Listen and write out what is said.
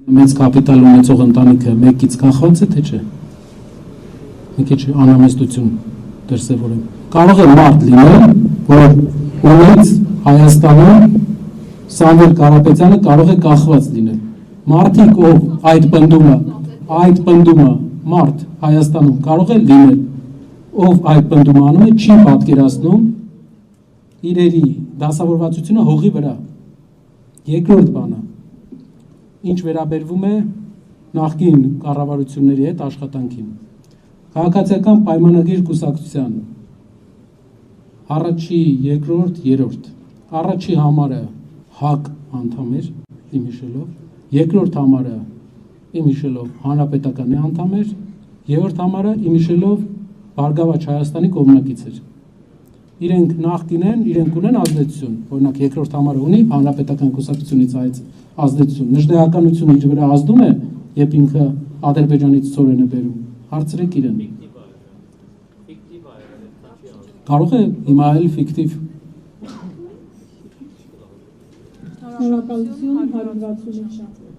Մեծ կապիտալ ունեցող ընտանիքը մեկից կախված է, թե չէ։ Մի քիչ անհամեստություն դրսևորեմ։ Կարող է մարդ լինել, որ ունեց Հայաստանում Սամվել Կարապետյանը կարող է կախված լինել։ Մարդիկ, ով այդ պնդումը մարդ Հայաստանում կարող է լինել, ով այդ պնդումը անում է, չի պատկերացնում իրերի դասավորվածությունը հողի վրա։ Երկրորդ բանը, ինչ վերաբերվում է նախկին կառավարությունների հետ աշխատանքին։ Քաղաքացիական պայմանագիր կուսակցության առաջի, երկրորդ, երրորդ։ Առաջի համարը ՀԱԿ անդամ էր, իմ հիշելով, երկրորդ համարը իմ հիշելով Հանրապետականի անդամ էր, երրորդ համարը իմ հիշելով Բարգավաճ Հայաստանի կողմնակից էր։ Իրենք նախկին են, իրենք ունեն ազդեցություն, օրինակ երկրորդ համարը ունի Հանրապետական կուսակցությունից այդ ազդեցություն, նժդեհականությունը իր վրա ազդում է, երբ ինքը Ադրբեջանից ծորեն է բերում, հարցրեք իրեն։ Կարող է հիմա էլ ֆիկտիվ։ Շնորհակալություն, հարցրացումից շատ։